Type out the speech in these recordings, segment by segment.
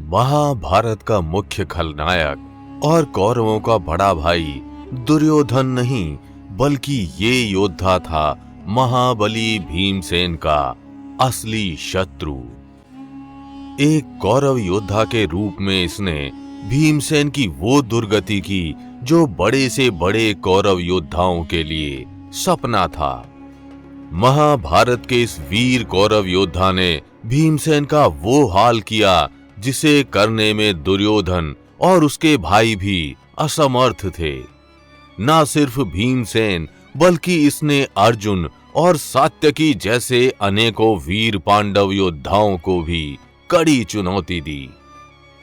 महाभारत का मुख्य खलनायक और कौरवों का बड़ा भाई दुर्योधन नहीं बल्कि ये योद्धा था महाबली भीमसेन का असली शत्रु। एक कौरव योद्धा के रूप में इसने भीमसेन की वो दुर्गति की जो बड़े से बड़े कौरव योद्धाओं के लिए सपना था। महाभारत के इस वीर कौरव योद्धा ने भीमसेन का वो हाल किया जिसे करने में दुर्योधन और उसके भाई भी असमर्थ थे। ना सिर्फ भीमसेन बल्कि इसने अर्जुन और सात्यकी जैसे अनेकों वीर पांडव योद्धाओं को भी कड़ी चुनौती दी।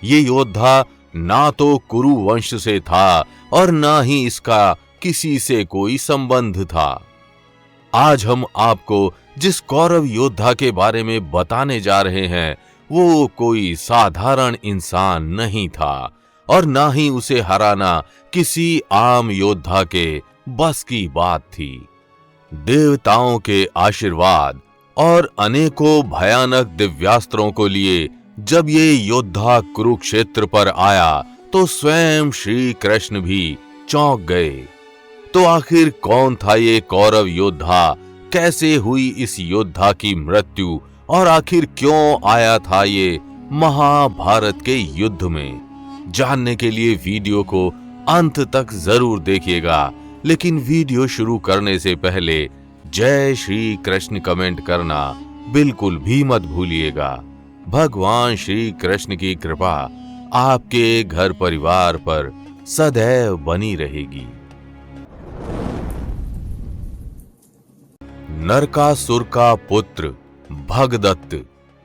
ये योद्धा ना तो कुरु वंश से था और ना ही इसका किसी से कोई संबंध था। आज हम आपको जिस कौरव योद्धा के बारे में बताने जा रहे हैं वो कोई साधारण इंसान नहीं था और ना ही उसे हराना किसी आम योद्धा के बस की बात थी। देवताओं के आशीर्वाद और अनेकों भयानक दिव्यास्त्रों को लिए जब ये योद्धा कुरुक्षेत्र पर आया तो स्वयं श्री कृष्ण भी चौंक गए। तो आखिर कौन था ये कौरव योद्धा, कैसे हुई इस योद्धा की मृत्यु और आखिर क्यों आया था ये महाभारत के युद्ध में? जानने के लिए वीडियो को अंत तक जरूर देखिएगा, लेकिन वीडियो शुरू करने से पहले जय श्री कृष्ण कमेंट करना बिल्कुल भी मत भूलिएगा। भगवान श्री कृष्ण की कृपा आपके घर परिवार पर सदैव बनी रहेगी। नरकासुर का पुत्र भगदत्त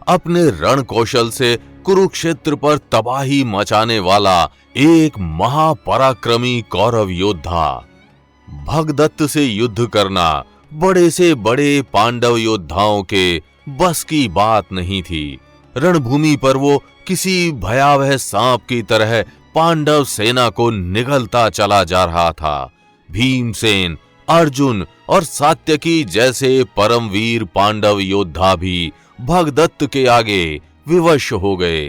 अपने रण कौशल से कुरुक्षेत्र पर तबाही मचाने वाला एक महापराक्रमी कौरव योद्धा। भगदत्त से युद्ध करना बड़े से बड़े पांडव योद्धाओं के बस की बात नहीं थी। रणभूमि पर वो किसी भयावह सांप की तरह पांडव सेना को निगलता चला जा रहा था। भीमसेन, अर्जुन और सात्यकी जैसे परमवीर पांडव योद्धा भी भगदत्त के आगे विवश हो गए।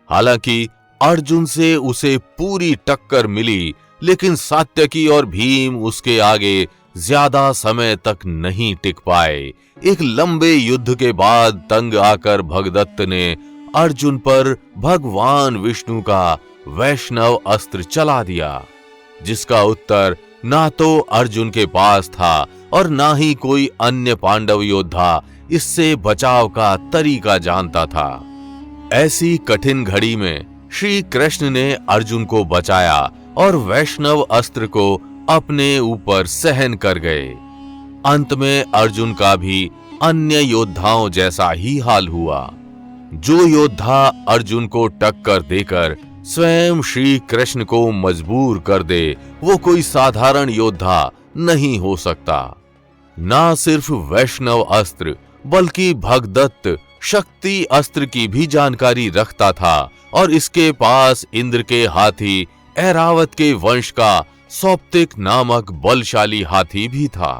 हालांकि अर्जुन से उसे पूरी टक्कर मिली, लेकिन सात्यकी और भीम उसके आगे ज्यादा समय तक नहीं टिक पाए। एक लंबे युद्ध के बाद तंग आकर भगदत्त ने अर्जुन पर भगवान विष्णु का वैष्णव अस्त्र चला दिया, जिसका उत्तर ना तो अर्जुन के पास था और ना ही कोई अन्य पांडव योद्धा इससे बचाव का तरीका जानता था। ऐसी कठिन घड़ी में श्री कृष्ण ने अर्जुन को बचाया और वैष्णव अस्त्र को अपने ऊपर सहन कर गए। अंत में अर्जुन का भी अन्य योद्धाओं जैसा ही हाल हुआ। जो योद्धा अर्जुन को टक्कर देकर स्वयं श्री कृष्ण को मजबूर कर दे, वो कोई साधारण योद्धा नहीं हो सकता। ना सिर्फ वैष्णव अस्त्र बल्कि भगदत्त शक्ति अस्त्र की भी जानकारी रखता था और इसके पास इंद्र के हाथी ऐरावत के वंश का सौप्तिक नामक बलशाली हाथी भी था।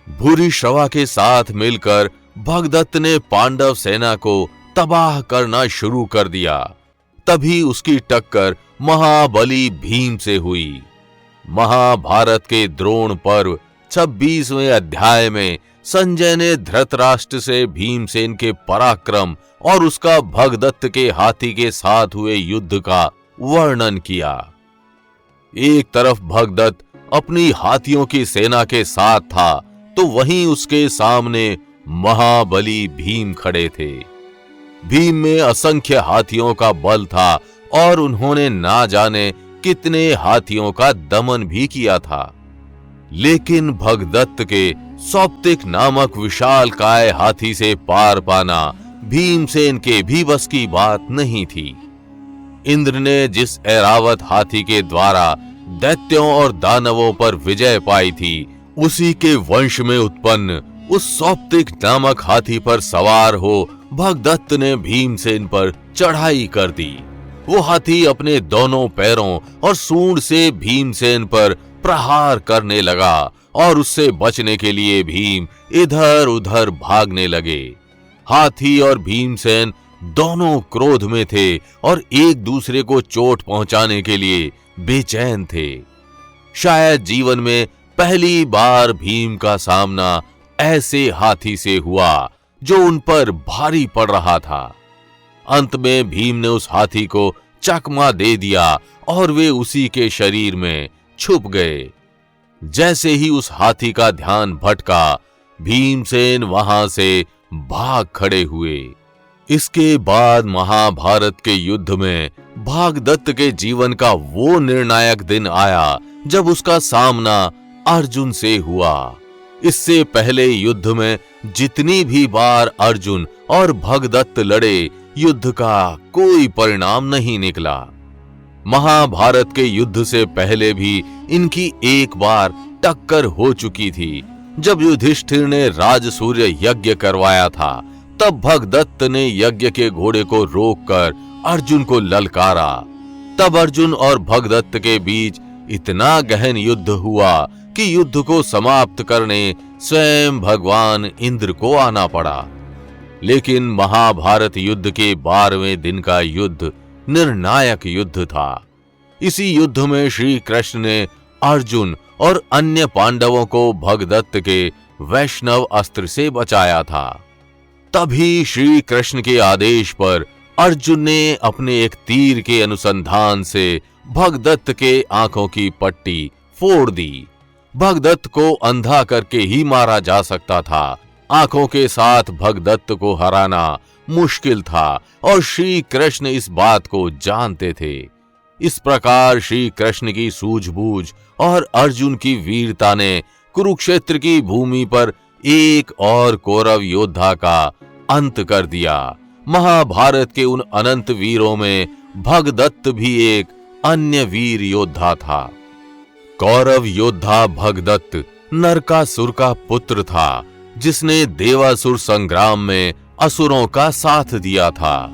भूरिश्रवा के साथ मिलकर भगदत्त ने पांडव सेना को तबाह करना शुरू कर दिया। तभी उसकी टक्कर महाबली भीम से हुई। महाभारत के द्रोण पर्व 26वें अध्याय में संजय ने धृतराष्ट्र से भीमसेन के पराक्रम और उसका भगदत्त के हाथी के साथ हुए युद्ध का वर्णन किया। एक तरफ भगदत्त अपनी हाथियों की सेना के साथ था, तो वहीं उसके सामने महाबली भीम खड़े थे। भीम में असंख्य हाथियों का बल था और उन्होंने ना जाने कितने हाथियों का दमन भी किया था, लेकिन भगदत्त के सौप्तिक नामक विशालकाय हाथी से पार पाना भीमसेन के भी बस की बात नहीं थी। इंद्र ने जिस ऐरावत हाथी के द्वारा दैत्यों और दानवों पर विजय पाई थी, उसी के वंश में उत्पन्न उस सौप्तिक नामक हाथी पर सवार हो भगदत्त ने भीमसेन पर चढ़ाई कर दी। वो हाथी अपने दोनों पैरों और सूंड से भीमसेन पर प्रहार करने लगा और उससे बचने के लिए भीम इधर उधर भागने लगे। हाथी और भीमसेन दोनों क्रोध में थे और एक दूसरे को चोट पहुंचाने के लिए बेचैन थे। शायद जीवन में पहली बार भीम का सामना ऐसे हाथी से हुआ जो उन पर भारी पड़ रहा था। अंत में भीम ने उस हाथी को चकमा दे दिया और वे उसी के शरीर में छुप गए। जैसे ही उस हाथी का ध्यान भटका, भीमसेन वहां से भाग खड़े हुए। इसके बाद महाभारत के युद्ध में भागदत्त के जीवन का वो निर्णायक दिन आया जब उसका सामना अर्जुन से हुआ। इससे पहले युद्ध में जितनी भी बार अर्जुन और भगदत्त लड़े, युद्ध का कोई परिणाम नहीं निकला। महाभारत के युद्ध से पहले भी इनकी एक बार टक्कर हो चुकी थी। जब युधिष्ठिर ने राजसूय यज्ञ करवाया था, तब भगदत्त ने यज्ञ के घोड़े को रोककर अर्जुन को ललकारा। तब अर्जुन और भगदत्त के बीच इतना गहन युद्ध हुआ कि युद्ध को समाप्त करने स्वयं भगवान इंद्र को आना पड़ा। लेकिन महाभारत युद्ध के 12वें दिन का युद्ध निर्णायक युद्ध था। इसी युद्ध में श्री कृष्ण ने अर्जुन और अन्य पांडवों को भगदत्त के वैष्णव अस्त्र से बचाया था। तभी श्री कृष्ण के आदेश पर अर्जुन ने अपने एक तीर के अनुसंधान से भगदत्त के आंखों की पट्टी फोड़ दी। भगदत्त को अंधा करके ही मारा जा सकता था। आंखों के साथ भगदत्त को हराना मुश्किल था और श्री कृष्ण इस बात को जानते थे। इस प्रकार श्री कृष्ण की सूझबूझ और अर्जुन की वीरता ने कुरुक्षेत्र की भूमि पर एक और कौरव योद्धा का अंत कर दिया। महाभारत के उन अनंत वीरों में भगदत्त भी एक अन्य वीर योद्धा था। कौरव योद्धा भगदत्त नरकासुर का पुत्र था, जिसने देवासुर संग्राम में असुरों का साथ दिया था।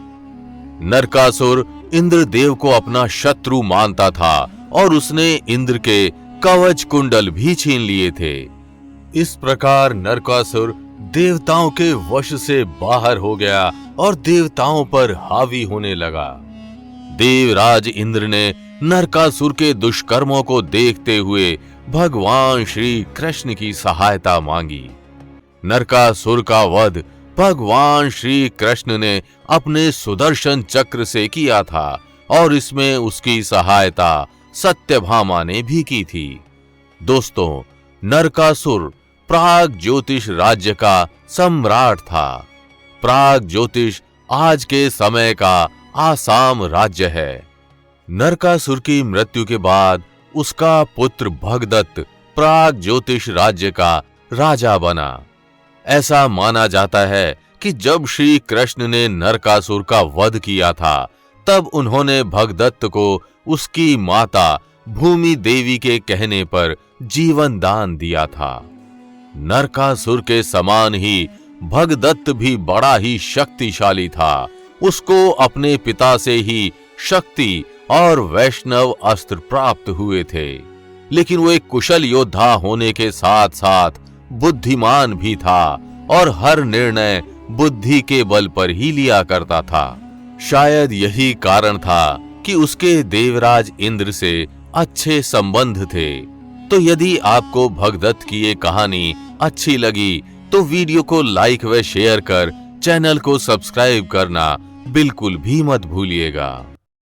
नरकासुर इंद्रदेव को अपना शत्रु मानता था और उसने इंद्र के कवच कुंडल भी छीन लिए थे। इस प्रकार नरकासुर देवताओं के वश से बाहर हो गया और देवताओं पर हावी होने लगा। देवराज इंद्र ने नरकासुर के दुष्कर्मों को देखते हुए भगवान श्री कृष्ण की सहायता मांगी। नरकासुर का वध भगवान श्री कृष्ण ने अपने सुदर्शन चक्र से किया था और इसमें उसकी सहायता सत्यभामा ने भी की थी। दोस्तों, नरकासुर प्राग ज्योतिष राज्य का सम्राट था। प्राग ज्योतिष आज के समय का आसाम राज्य है। नरकासुर की मृत्यु के बाद उसका पुत्र भगदत्त प्राग ज्योतिष राज्य का राजा बना। ऐसा माना जाता है कि जब श्री कृष्ण ने नरकासुर का वध किया था, तब उन्होंने भगदत्त को उसकी माता भूमि देवी के कहने पर जीवन दान दिया था। नरकासुर के समान ही भगदत्त भी बड़ा ही शक्तिशाली था। उसको अपने पिता से ही शक्ति और वैष्णव अस्त्र प्राप्त हुए थे। लेकिन वो एक कुशल योद्धा होने के साथ साथ बुद्धिमान भी था और हर निर्णय बुद्धि के बल पर ही लिया करता था। शायद यही कारण था कि उसके देवराज इंद्र से अच्छे संबंध थे। तो यदि आपको भगदत्त की ये कहानी अच्छी लगी तो वीडियो को लाइक व शेयर कर चैनल को सब्सक्राइब करना बिल्कुल भी मत भूलिएगा।